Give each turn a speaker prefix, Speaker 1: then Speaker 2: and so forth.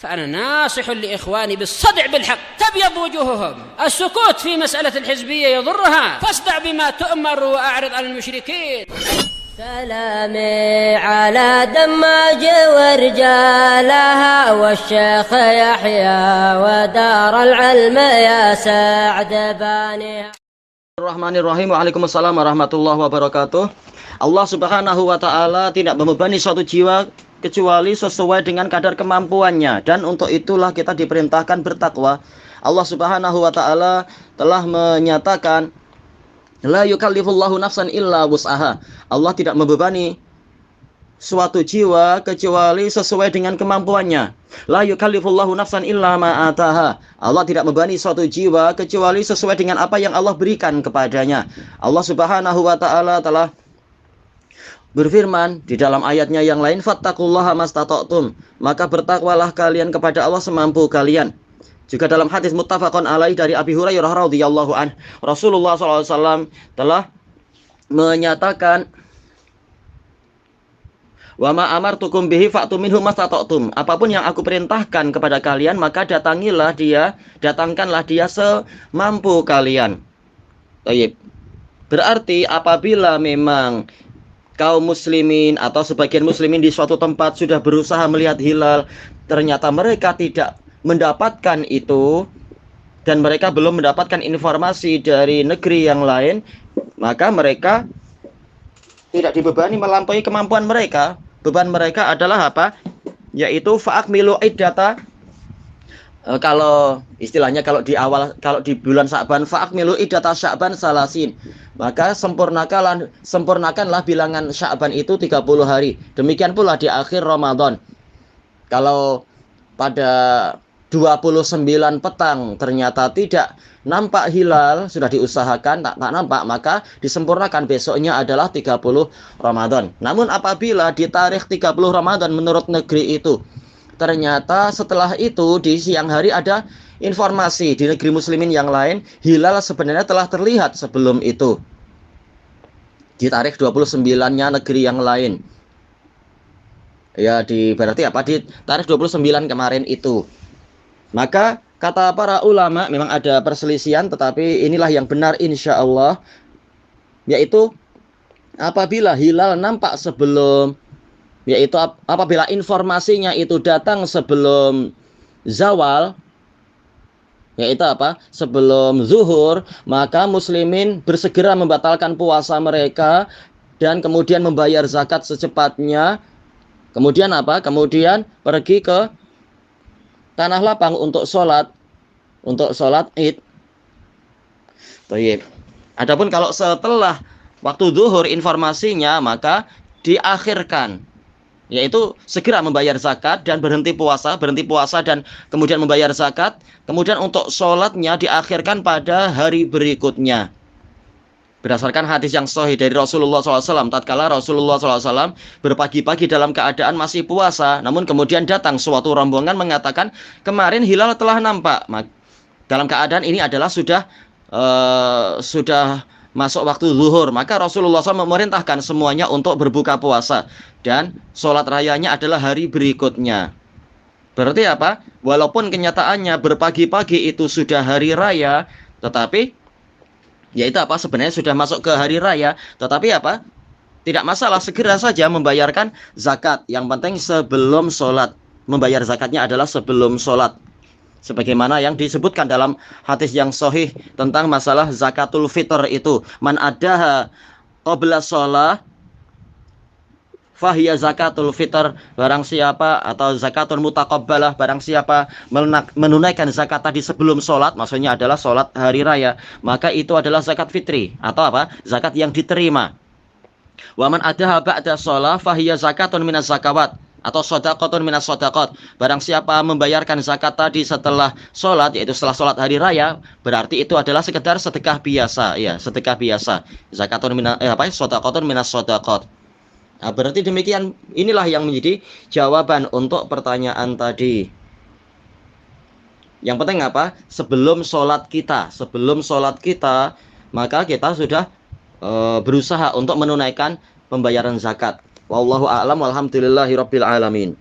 Speaker 1: فأنا ناصح لإخواني بالصدع بالحق تبيض وجوههم. السكوت في مسألة الحزبية يضرها، فاصدع بما تؤمر وأعرض عن المشركين.
Speaker 2: سلامي على دماج ورجالها والشيخ يحيى ودار العلم يا سعد بانيها.
Speaker 3: Bismillahirrahmanirrahim. Waalaikumsalam warahmatullahi wabarakatuh. Allah subhanahu wa ta'ala tidak membebani suatu jiwa kecuali sesuai dengan kadar kemampuannya, dan untuk itulah kita diperintahkan bertakwa. Allah subhanahu wa ta'ala telah menyatakan la yukallifullahu nafsan illa wus'aha. Allah tidak membebani suatu jiwa kecuali sesuai dengan kemampuannya. La yukallifullahu nafsan illa ma ataha. Allah tidak membebani suatu jiwa kecuali sesuai dengan apa yang Allah berikan kepadanya. Allah subhanahu wa ta'ala telah berfirman di dalam ayatnya yang lain, fattaqullaha mastata'tum, maka bertakwalah kalian kepada Allah semampu kalian. Juga dalam hadis muttafaqun alaih dari Abi Hurairah radhiyallahu anhu, Rasulullah SAW telah menyatakan, wa ma amartukum bihi fa'tu minhu mastata'tum, apapun yang aku perintahkan kepada kalian maka datangkanlah dia semampu kalian. Baik. Berarti apabila memang kaum muslimin atau sebagian muslimin di suatu tempat sudah berusaha melihat hilal, ternyata mereka tidak mendapatkan itu, dan mereka belum mendapatkan informasi dari negeri yang lain, maka mereka tidak dibebani melampaui kemampuan mereka. Beban mereka adalah apa? Yaitu fa'akmilu iddata. Kalau istilahnya kalau di bulan Sya'ban, fa'akmilu iddata Sya'ban salasin, maka sempurnakanlah bilangan Sya'ban itu 30 hari. Demikian pula di akhir Ramadan. Kalau pada 29 petang ternyata tidak nampak hilal, sudah diusahakan tak nampak, maka disempurnakan besoknya adalah 30 Ramadan. Namun apabila di tarikh 30 Ramadan menurut negeri itu ternyata setelah itu di siang hari ada informasi di negeri muslimin yang lain, hilal sebenarnya telah terlihat sebelum itu di tarikh 29-nya negeri yang lain. Ya, berarti apa? Di tarikh 29 kemarin itu. Maka kata para ulama memang ada perselisihan, tetapi inilah yang benar insya Allah, yaitu apabila hilal nampak sebelum, yaitu apabila informasinya itu datang sebelum zawal, yaitu apa? Sebelum zuhur, maka muslimin bersegera membatalkan puasa mereka dan kemudian membayar zakat secepatnya. Kemudian apa? Kemudian pergi ke tanah lapang untuk sholat Id. Baik. Adapun kalau setelah waktu zuhur informasinya, maka diakhirkan, yaitu segera membayar zakat dan berhenti puasa dan kemudian membayar zakat. Kemudian untuk sholatnya diakhirkan pada hari berikutnya. Berdasarkan hadis yang sahih dari Rasulullah SAW, tatkala Rasulullah SAW berpagi-pagi dalam keadaan masih puasa, namun kemudian datang suatu rombongan mengatakan, kemarin hilal telah nampak. Dalam keadaan ini adalah sudah masuk waktu zuhur, maka Rasulullah SAW memerintahkan semuanya untuk berbuka puasa, dan sholat rayanya adalah hari berikutnya. Berarti apa? Walaupun kenyataannya berpagi-pagi itu sudah hari raya, tetapi yaitu apa? Sebenarnya sudah masuk ke hari raya, tetapi apa? Tidak masalah, segera saja membayarkan zakat. Yang penting sebelum sholat. Membayar zakatnya adalah sebelum sholat. Sebagaimana yang disebutkan dalam hadis yang sahih tentang masalah zakatul fitr itu. Man adaha qabla sholah fahiya zakatul fitr, barang siapa, atau zakatul mutaqabbalah, barang siapa menunaikan zakat tadi sebelum sholat, maksudnya adalah sholat hari raya, maka itu adalah zakat fitri, atau apa? Zakat yang diterima. Wa man adaha ba'da sholah fahiya zakatun minas zakawat, atau shadaqatun minas shadaqat, barang siapa membayarkan zakat tadi setelah sholat, yaitu setelah sholat hari raya, berarti itu adalah sekedar sedekah biasa, ya, sedekah biasa. Zakatun minas shadaqatun minas shadaqat. Nah, berarti demikian, inilah yang menjadi jawaban untuk pertanyaan tadi. Yang penting apa? Sebelum sholat kita, maka kita sudah berusaha untuk menunaikan pembayaran zakat. Wallahu a'lam, walhamdulillahirabbil alamin.